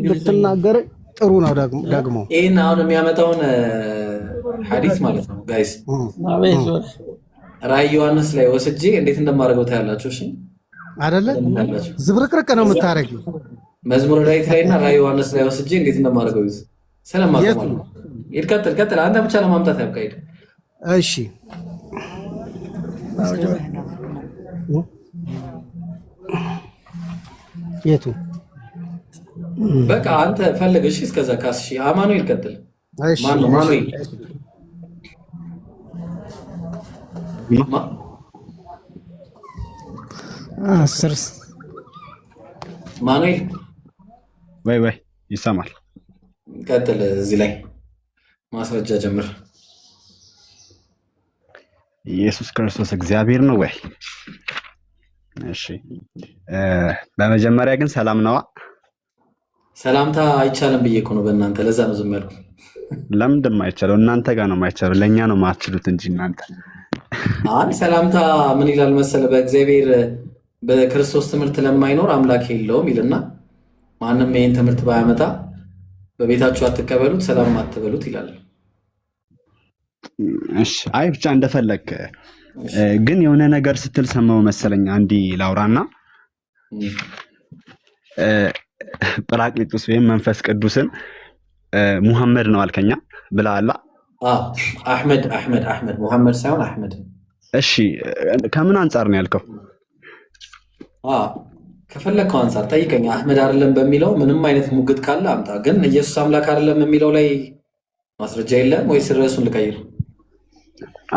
ብትናገር ጥሩ ነው። ደግሞ ይሄን አሁን የሚያመጣውን ሐዲስ ማለት ነው ጋይስ ራዕይ ዮሐንስ ላይ ወስጄ እንዴት እንደማደርገው ታያላችሁ። እሺ አይደለ? ዝብርቅርቅ ነው የምታረጊው። መዝሙረ ዳዊት ላይና ራዕይ ዮሐንስ ላይ ወስጄ እንዴት እንደማደርገው ስለማቀማል። ቀጥል አንተ ብቻ ለማምጣት ያብቃይድ። እሺ የቱ በቃ አንተ ፈልግ። እሺ እስከዛ ካስሺ አማኑኤል ቀጥል። እሺ ማን ነው ማኑኤል? ማኑኤል ወይ ይሰማል። ቀጥል። እዚህ ላይ ማስረጃ ጀምር። ኢየሱስ ክርስቶስ እግዚአብሔር ነው ወይ? እሺ በመጀመሪያ ግን ሰላም ነዋ። ሰላምታ አይቻልም ብዬ እኮ ነው በእናንተ። ለዛ ነው ዝም ያልኩት። ለምንድን ነው የማይቻለው? እናንተ ጋር ነው የማይቻለው፣ ለእኛ ነው የማትችሉት እንጂ እናንተ። አይ ሰላምታ ምን ይላል መሰለ፣ በእግዚአብሔር በክርስቶስ ትምህርት ለማይኖር አምላክ የለውም ይልና ማንም ይህን ትምህርት ባያመጣ በቤታችሁ አትቀበሉት፣ ሰላም አትበሉት ይላል። እሺ ብቻ እንደፈለክ ግን የሆነ ነገር ስትል ሰማው መሰለኝ። አንዲ ላውራና ጰራቅሊጦስ ወይም መንፈስ ቅዱስን ሙሐመድ ነው አልከኛ ብለሃል። አህመድ ሙሐመድ ሳይሆን አህመድ። እሺ ከምን አንጻር ነው ያልከው? ከፈለከው አንጻር ጠይቀኝ። አህመድ አይደለም በሚለው ምንም አይነት ሙግት ካለ አምጣ። ግን ኢየሱስ አምላክ አይደለም የሚለው ላይ ማስረጃ የለም ወይስ ርዕሱን ልቀይር?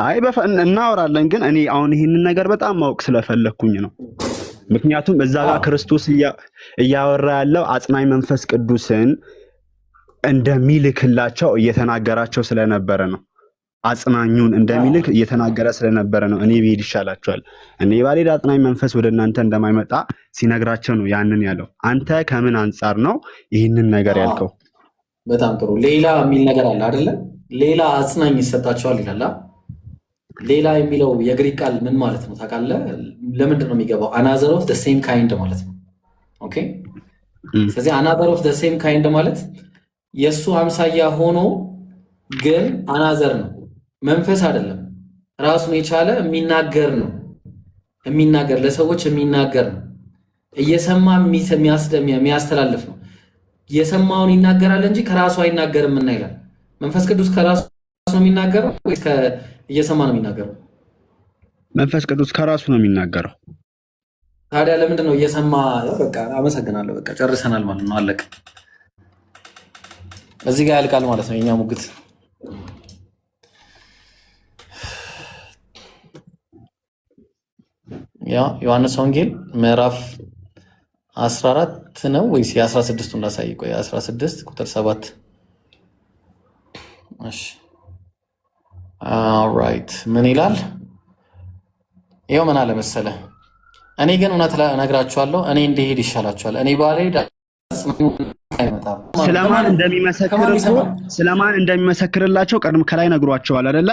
አይ እናወራለን። ግን እኔ አሁን ይህንን ነገር በጣም ማወቅ ስለፈለኩኝ ነው። ምክንያቱም እዛ ጋር ክርስቶስ እያወራ ያለው አጽናኝ መንፈስ ቅዱስን እንደሚልክላቸው እየተናገራቸው ስለነበረ ነው። አጽናኙን እንደሚልክ እየተናገረ ስለነበረ ነው። እኔ ብሄድ ይሻላችኋል፣ እኔ ባልሄድ አጽናኝ መንፈስ ወደ እናንተ እንደማይመጣ ሲነግራቸው ነው ያንን ያለው። አንተ ከምን አንጻር ነው ይህንን ነገር ያልከው? በጣም ጥሩ። ሌላ የሚል ነገር አለ አይደለ? ሌላ አጽናኝ ይሰጣቸዋል ይላል። ሌላ የሚለው የግሪክ ቃል ምን ማለት ነው ታውቃለህ? ለምንድን ነው የሚገባው? አናዘር ኦፍ ዘ ሴም ካይንድ ማለት ነው። ኦኬ። ስለዚህ አናዘር ኦፍ ዘ ሴም ካይንድ ማለት የእሱ አምሳያ ሆኖ ግን አናዘር ነው፣ መንፈስ አይደለም። ራሱን የቻለ የሚናገር ነው። የሚናገር ለሰዎች የሚናገር ነው። እየሰማ የሚያስተላልፍ ነው። የሰማውን ይናገራል እንጂ ከራሱ አይናገርም እና ይላል። መንፈስ ቅዱስ ከራሱ ነው የሚናገረው ወይስ እየሰማ ነው የሚናገረው? መንፈስ ቅዱስ ከራሱ ነው የሚናገረው። ታዲያ ለምንድን ነው እየሰማ? በቃ አመሰግናለሁ። በቃ ጨርሰናል ማለት ነው። አለቀ። እዚህ ጋር ያልቃል ማለት ነው የኛ ሙግት። ዮሐንስ ወንጌል ምዕራፍ 14 ነው ወይስ የ16ቱን ላሳይ? ቆይ 16 ቁጥር 7። እሺ ኦልራይት ምን ይላል? ይኸው ምን አለ መሰለ፣ እኔ ግን እውነት እነግራችኋለሁ፣ እኔ እንድሄድ ይሻላችኋል። እኔ ባልሄድ አይመጣም። ስለማን እንደሚመሰክርላቸው ቀድሞ ከላይ ነግሯቸዋል አይደለ?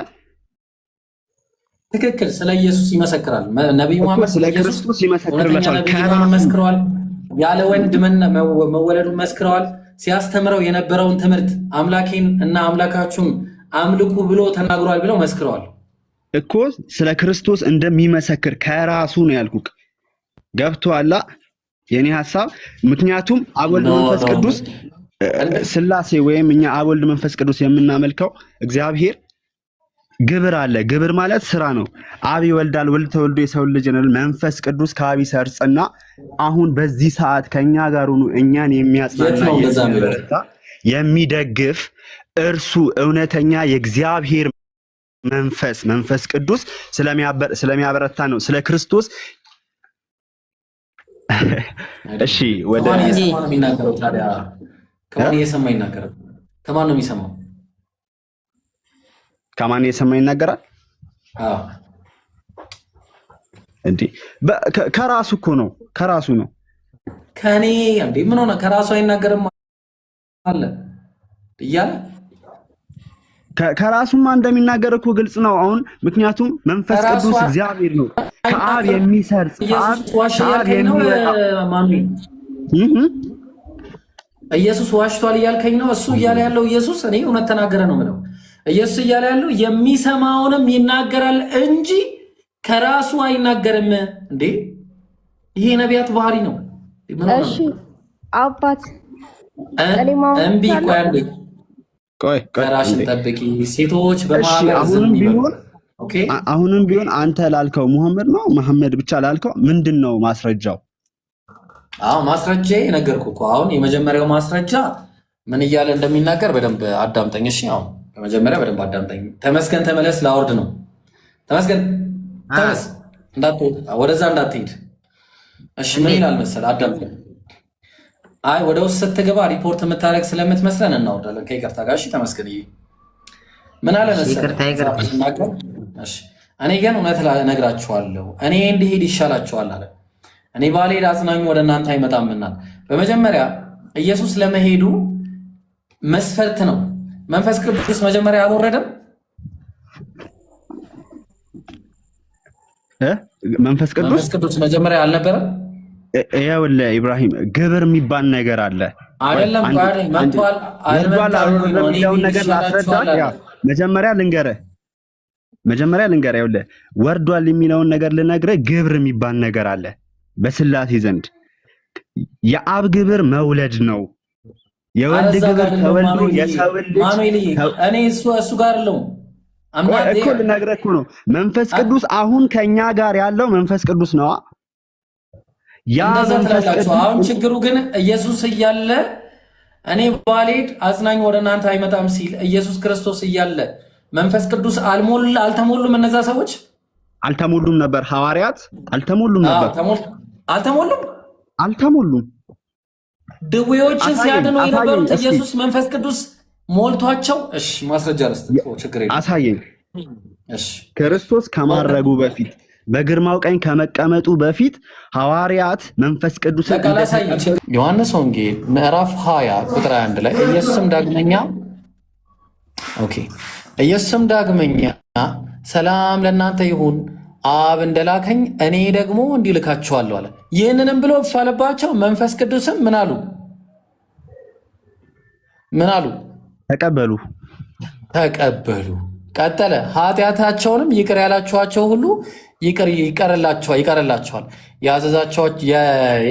ትክክል። ስለ ኢየሱስ ይመሰክራል። ነብዩ መሐመድ ስለ ክርስቶስ ይመሰክርላቸዋል። መስክረዋል። ያለ ወንድ መወለዱን መስክረዋል። ሲያስተምረው የነበረውን ትምህርት አምላኬን እና አምላካችሁን አምልኩ ብሎ ተናግሯል ብለው መስክረዋል እኮ። ስለ ክርስቶስ እንደሚመሰክር ከራሱ ነው ያልኩክ። ገብቶሃል የኔ ሐሳብ? ምክንያቱም አብ ወልድ መንፈስ ቅዱስ ስላሴ ወይም እኛ አብ ወልድ መንፈስ ቅዱስ የምናመልከው እግዚአብሔር ግብር አለ። ግብር ማለት ስራ ነው። አብ ይወልዳል፣ ወልድ ተወልዶ የሰው ልጅ ነው። መንፈስ ቅዱስ ከአብ ይሰርጽና አሁን በዚህ ሰዓት ከኛ ጋር ሆኖ እኛን የሚያጽናና የሚደግፍ እርሱ እውነተኛ የእግዚአብሔር መንፈስ ቅዱስ ስለሚያበረታ ነው። ስለ ክርስቶስ እሺ ወደ ከማን እየሰማ ነው የሚናገረው ታዲያ? ከማን እየሰማ ይናገራል? ከማን ነው የሚሰማው? ከማን እየሰማ ይናገራል? እንዴ ከራሱ እኮ ነው። ከራሱ ነው። ከኔ እንዴ ምን ሆነ? ከራሱ አይናገርም አለ እያለ ከራሱማ እንደሚናገር እኮ ግልጽ ነው አሁን። ምክንያቱም መንፈስ ቅዱስ እግዚአብሔር ነው፣ ከአብ የሚሰርጽ ኢየሱስ ዋሽቷል እያልከኝ ነው? እሱ እያለ ያለው ኢየሱስ እኔ እውነት ተናገረ ነው የምለው። ኢየሱስ እያለ ያለው የሚሰማውንም ይናገራል እንጂ ከራሱ አይናገርም። እንዴ ይሄ ነቢያት ባህሪ ነው። እሺ አባት እምቢ ቆይ ራሽን ጠብቂ። ሴቶች በማህበር አሁንም ቢሆን አንተ ላልከው ሙሐመድ ነው መሐመድ ብቻ ላልከው ምንድነው ማስረጃው? ማስረጃ ነገርኩ እኮ። አሁን የመጀመሪያው ማስረጃ ምን እያለ እንደሚናገር በደንብ አዳምጠኝ። እሺ አሁን በመጀመሪያ በደንብ አዳምጠኝ። ተመስገን ተመለስ ላወርድ ነው። ተመስገን ተመለስ፣ ወደዛ እንዳትሄድ። እሺ ምን ይላል መሰለህ? አዳምጠኝ። አይ ወደ ውስጥ ስትገባ ሪፖርት የምታደርግ ስለምትመስለን እናወርዳለን ከይቅርታ ጋር። እሺ ተመስገን ምን አለ መሰለህ? እሺ እኔ ግን እውነት እነግራችኋለሁ፣ እኔ እንድሄድ ይሻላችኋል አለ። እኔ ባልሄድ አጽናኙ ወደ እናንተ አይመጣምና። በመጀመሪያ ኢየሱስ ለመሄዱ መስፈርት ነው። መንፈስ ቅዱስ መጀመሪያ አልወረደም? መንፈስ ቅዱስ መጀመሪያ አልነበረም? ይኸውልህ ኢብራሂም ግብር የሚባል ነገር አለ አይደለም? መጥቷል የሚለውን ነገር ላስረዳ። መጀመሪያ ልንገርህ። ይኸውልህ ወርዷል የሚለውን ነገር ልነግርህ። ግብር የሚባል ነገር አለ በስላሴ ዘንድ። የአብ ግብር መውለድ ነው። የወልድ ግብር ተወልዶ የሰው ልጅ እኔ እሱ ጋር ነው እኮ ልነግርህ እኮ ነው። መንፈስ ቅዱስ አሁን ከኛ ጋር ያለው መንፈስ ቅዱስ ነው። ያ መንፈስ ቅዱስ አሁን ችግሩ ግን ኢየሱስ እያለ እኔ ባልሄድ አጽናኝ ወደ እናንተ አይመጣም ሲል ኢየሱስ ክርስቶስ እያለ መንፈስ ቅዱስ አልተሞሉም። እነዛ ሰዎች አልተሞሉም ነበር። ሐዋርያት አልተሞሉም ነበር። አልተሞሉም። ድዌዎችን ሲያድኑ የነበሩት ኢየሱስ መንፈስ ቅዱስ ሞልቷቸው። እሺ ማስረጃ ልስጥህ፣ ችግር የለም አሳየኝ። እሺ ክርስቶስ ከማረጉ በፊት በግርማው ቀኝ ከመቀመጡ በፊት ሐዋርያት መንፈስ ቅዱስ ዮሐንስ ወንጌል ምዕራፍ 20 ቁጥር 1 ላይ ኢየሱስም ዳግመኛ ሰላም ለእናንተ ይሁን፣ አብ እንደላከኝ እኔ ደግሞ እንዲልካችኋለሁ አለ። ይህንንም ብሎ ባለባቸው መንፈስ ቅዱስም ምን አሉ? ተቀበሉ። ቀጠለ። ኃጢአታቸውንም ይቅር ያላችኋቸው ሁሉ ይቀርላቸዋል።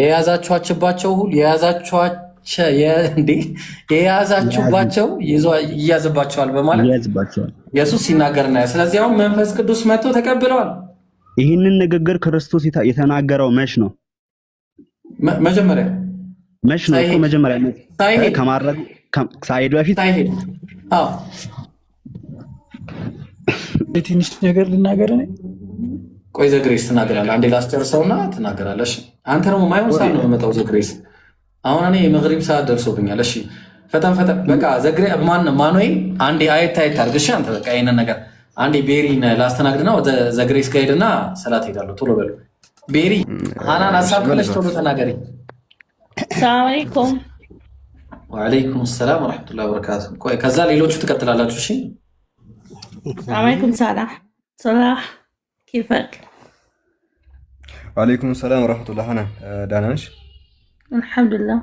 የያዛችኋቸው ሁሉ የያዛችሁባቸው ይያዝባቸዋል በማለት ኢየሱስ ሲናገርና ስለዚህ አሁን መንፈስ ቅዱስ መጥቶ ተቀብለዋል። ይህንን ንግግር ክርስቶስ የተናገረው መች ነው? መጀመሪያ ከማድረግ ሳይሄድ በፊት ትንሽ ነገር ልናገር። ቆይ ዘግሬስ ትናገራለህ። አንዴ ላስጨርሰውና ትናገራለሽ። አንተ ደግሞ ማይሆን ሰዓት ነው የምመጣው ዘግሬስ። አሁን እኔ የመግሪብ ሰዓት ደርሶብኛል። እሺ ፈጠን በቃ ዘግሬ ማኑኤል አንዴ አየት አድርግ። እሺ አንተ በቃ ይሄንን ነገር አንዴ ቤሪን ላስተናግድና ወደ ዘግሬስ ከሄድና ሰላት ሄዳለሁ። ቶሎ በሉ ቤሪ። ሃናን ሀሳብ ካለሽ ቶሎ ተናገሪ። ሰላም አለይኩም። ወአለይኩም ሰላም ወራህመቱላሂ ወበረካቱ። ቆይ ከዛ ሌሎቹ ትቀጥላላችሁ። እሺ ሰላም አለይኩም። ሰላም كيفك؟ وعليكم السلام ورحمة الله. هنا دانش الحمد لله.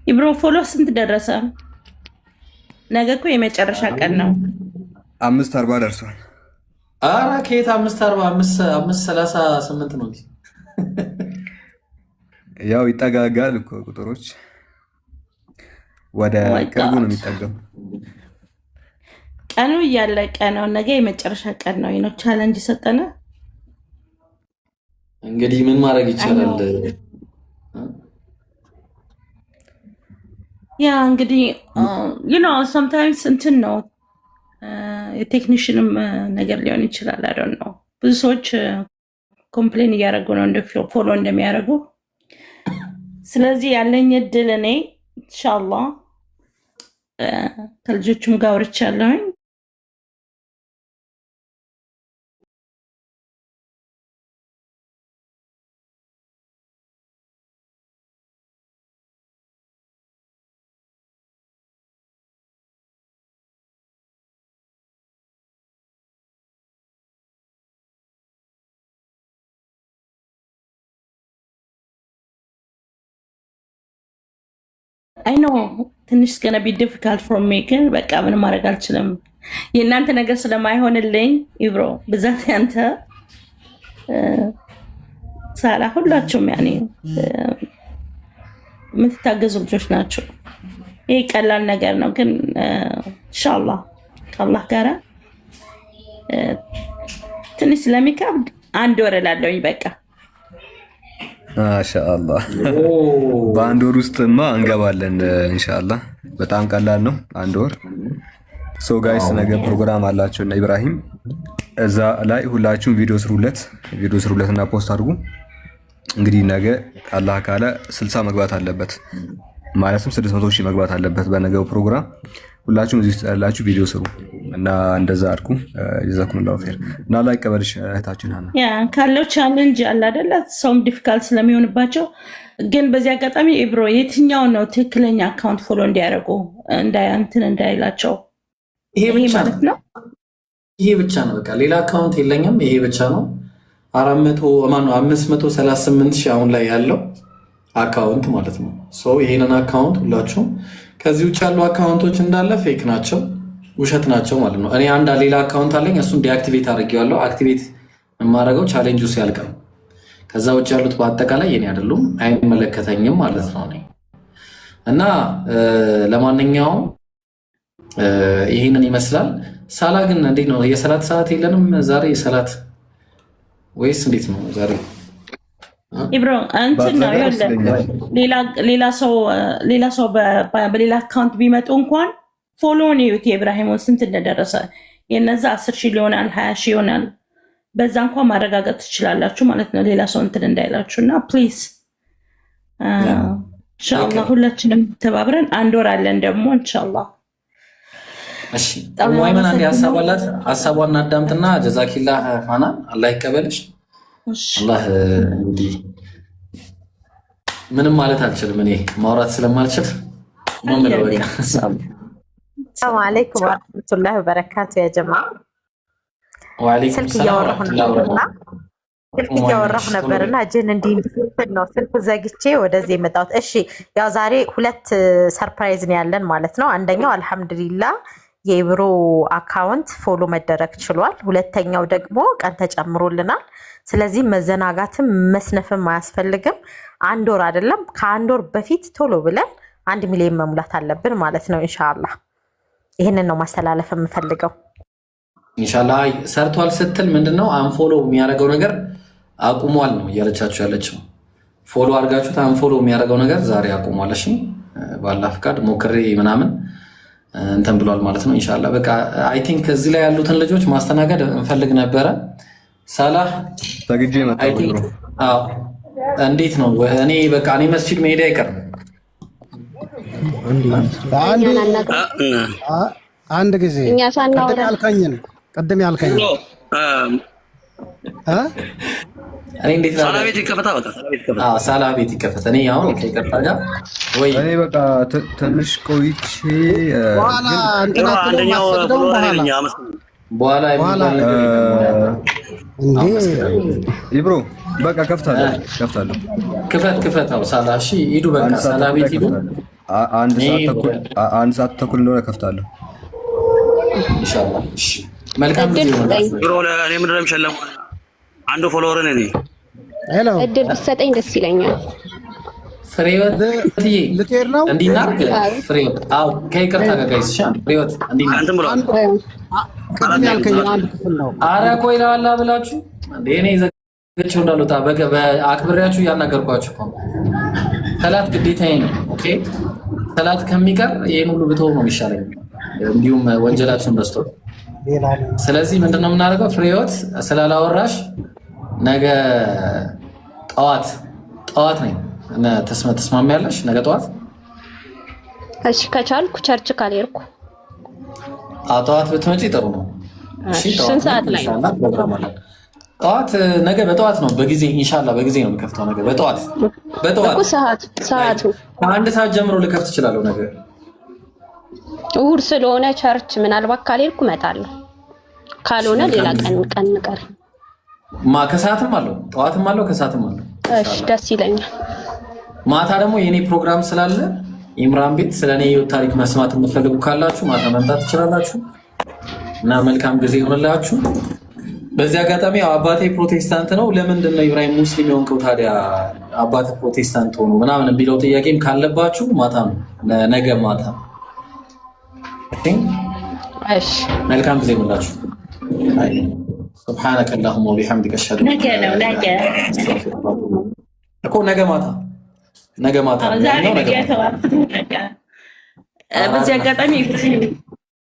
يبرو فولو سنت درسة نجاكو يمتشرش هكذا 5:40 درسون. كيت 5:38 ነው እንዴ? ያው ይጠጋጋል እኮ ቁጥሮች ወደ ቅርቡ ነው የሚጠጋው። ቀኑ እያለቀ ነው። ነገ የመጨረሻ ቀን ነው። ይኖ ቻሌንጅ ሰጠነ። እንግዲህ ምን ማድረግ ይቻላል? ያ እንግዲህ sometimes እንትን ነው የቴክኒሽንም ነገር ሊሆን ይችላል። I don't know። ብዙ ሰዎች ኮምፕሌን እያደረጉ ነው ፎሎ እንደሚያደርጉ። ስለዚህ ያለኝ እድል እኔ ኢንሻአላህ ከልጆቹም ጋር አውርቻለሁኝ። I know ትንሽ gonna be difficult for me ግን በቃ ምን ማድረግ አልችልም። የእናንተ ነገር ስለማይሆንልኝ ኢብሮ ብዛት ያንተ ሳላ ሁላችሁም ያኔ የምትታገዙ ልጆች ናቸው። ይሄ ቀላል ነገር ነው ግን ኢንሻአላህ ከአላህ ጋር ትንሽ ስለሚከብድ 1 ወር እላለሁኝ በቃ ማሻአላህ በአንድ ወር ውስጥማ እንገባለን ኢንሻአላህ። በጣም ቀላል ነው 1 ወር። ሶ ጋይስ ነገ ፕሮግራም አላቸው እና ኢብራሂም እዛ ላይ ሁላችሁም ቪዲዮ ስሩለትና ፖስት አድርጉ። እንግዲህ ነገ አላህ ካለ 60 መግባት አለበት ማለትም 600,000 መግባት አለበት በነገው ፕሮግራም። ሁላችሁም እዚህ ያላችሁ ቪዲዮ ስሩ እና እንደዛ አድርጉ። ጀዛኩሙላሁ ኸይር እና ላይ ቀበልሽ እህታችን ሃና ያ ካለው ቻሌንጅ አለ አይደል? ሰውም ዲፊካልት ስለሚሆንባቸው ግን በዚህ አጋጣሚ ኢብሮ የትኛው ነው ትክክለኛ አካውንት ፎሎ እንዲያደርጉ እንዳይላቸው? ይሄ ማለት ነው። ይሄ ብቻ ነው በቃ ሌላ አካውንት የለኝም። ይሄ ብቻ ነው 538,000 አሁን ላይ ያለው አካውንት ማለት ነው። ሶ ይሄንን አካውንት ሁላችሁም ከዚህ ውጭ ያሉ አካውንቶች እንዳለ ፌክ ናቸው፣ ውሸት ናቸው ማለት ነው። እኔ አንድ ሌላ አካውንት አለኝ፣ እሱን ዲአክቲቬት አድርጌዋለሁ። አክቲቬት የማደርገው ቻሌንጁ ሲያልቅ ነው። ከዛ ውጭ ያሉት በአጠቃላይ የኔ አይደሉም፣ አይመለከተኝም ማለት ነው እኔ እና ለማንኛውም ይህንን ይመስላል። ሳላ ግን እንዴት ነው? የሰላት ሰዓት የለንም ዛሬ የሰላት ወይስ እንዴት ነው ዛሬ? ኢብሮ እንትን ነው ሌላ ሰው በሌላ አካውንት ቢመጡ እንኳን ፎሎ ነው የኢብራሂምን ስንት እንደደረሰ የነዛ 10,000 ሊሆናል 20,000 ይሆናል። በዛ እንኳን ማረጋገጥ ትችላላችሁ ማለት ነው ሌላ ሰው እንትን እንዳይላችሁ እና ፕሊዝ ኢንሻአላህ ሁላችንም ተባብረን አንድ ወር አለን ደግሞ ኢንሻአላህ። እሺ ወይመን አንዴ ሐሳቧን አዳምጥና ጀዛኪላህ ፋናን አላህ ይቀበልሽ። አላህ እንዲህ ምንም ማለት አልችልም እኔ ማውራት ስለማልችል ምን ነው በቃ ሰላም አለይኩም ወራህመቱላሂ ወበረካቱ ያ ጀማ ወአለይኩም ሰላም ስልክ እያወራሁ ነበርና ጅን እንዲህ ነው ስልክ ዘግቼ ወደዚህ የመጣሁት። እሺ ያው ዛሬ ሁለት ሰርፕራይዝ ነው ያለን ማለት ነው። አንደኛው አልሐምዱሊላህ የኢብሮ አካውንት ፎሎ መደረግ ችሏል። ሁለተኛው ደግሞ ቀን ተጨምሮልናል። ስለዚህ መዘናጋትም መስነፍም አያስፈልግም። አንድ ወር አይደለም ከአንድ ወር በፊት ቶሎ ብለን 1 ሚሊዮን መሙላት አለብን ማለት ነው ኢንሻአላህ። ይሄንን ነው ማስተላለፍ የምፈልገው ኢንሻአላህ። ሰርቷል ስትል ምንድነው አንፎሎ የሚያደርገው ነገር አቁሟል ነው እያለቻችሁ ያለችው። ፎሎ አድርጋችሁት አንፎሎ የሚያደርገው ነገር ዛሬ አቁሟል። እሺ ባላ ፍቃድ ሞክሬ ምናምን እንትን ብሏል ማለት ነው ኢንሻአላህ። በቃ አይ ቲንክ እዚህ ላይ ያሉትን ልጆች ማስተናገድ እንፈልግ ነበረ። ሳላህ ተግጄ መጣሁ። አዎ እንዴት ነው? እኔ በቃ እኔ መስጂድ መሄድ አይቀርም። አንድ ጊዜ ቅድም ያልከኝ እኔ እንዴት ሳላ ቤት ይከፈታ በቃ ሳላ ቤት ይከፈታ። እኔ አሁን ከይቀርታ ጋር ወይ እኔ በቃ ትንሽ ቆይቼ በኋላ አንደኛው በኋላ ኢብሮ በቃ ከፍታለሁ። ክፈት አው ሳላ እሺ ሂዱ በቃ ሳላ ቤት ሂዱ። አንድ ሰዓት ተኩል እንደሆነ ከፍታለሁ ኢንሻአላህ። እሺ መልካም ጊዜ ይሁን። ኢብሮ ለኔ ምንድነው የሚሸለመው? አንዱ ፎሎወር ነኝ። ሄሎ እድል ብትሰጠኝ ደስ ይለኛል። ፍሬወት ልትሄድ ነው እንዲናርግ ፍሬወት አው ከይቅርታ ጋር ጋይስ ፍሬወት እንዲናርግ አንተም ብሎ ቅድም ያልከኝ አንድ ክፍል ነው። አረ ቆይ ላላ ብላችሁ እንዴ እኔ ዘግቼው እንዳልወጣ በአክብሬያችሁ እያናገርኳችሁ እኮ ሰላት ግዴታዬ ነው። ኦኬ ሰላት ከሚቀር ይሄን ሁሉ ብተው ነው የሚሻለኝ፣ እንዲሁም ወንጀላችን በዝቶ። ስለዚህ ምንድነው የምናደርገው? ፍሬወት ስላላወራሽ ነገ ጠዋት ነኝ እና ተስማሚያለሽ? ነገ ጠዋት እሺ ከቻልኩ ቸርች ካልሄድኩ ጠዋት ብትመጪ ጥሩ ነው። እሺ ስንት ሰዓት ላይ? ጠዋት ነገ በጠዋት ነው በጊዜ ኢንሻአላህ በጊዜ ነው የምከፍተው። ነገ በጠዋት እኮ ሰዓቱ ከአንድ ሰዓት ጀምሮ ልከፍት እችላለሁ። ነገ እሑድ ስለሆነ ቸርች ምናልባት ካልሄድኩ እመጣለሁ፣ ካልሆነ ሌላ ቀን ቀር ከሰዓትም አለው ጠዋትም አለው ከሰዓትም አለው። እሺ ደስ ይለኛል። ማታ ደግሞ የኔ ፕሮግራም ስላለ ኢምራን ቤት ስለኔ የህይወት ታሪክ መስማት የምትፈልጉ ካላችሁ ማታ መምጣት ትችላላችሁ እና መልካም ጊዜ ይሆንላችሁ። በዚህ አጋጣሚ አባቴ ፕሮቴስታንት ነው፣ ለምንድን ነው ኢብራሂም ሙስሊም የሆንከው ታዲያ አባቴ ፕሮቴስታንት ሆኖ ምናምን የሚለው ጥያቄም ካለባችሁ ማታ ነው ነገ ማታ። እሺ መልካም ጊዜ ይሆንላችሁ። سبحانك اللهم وبحمدك اشهد ان لا اله الا انت ነገ ማታ በዚህ አጋጣሚ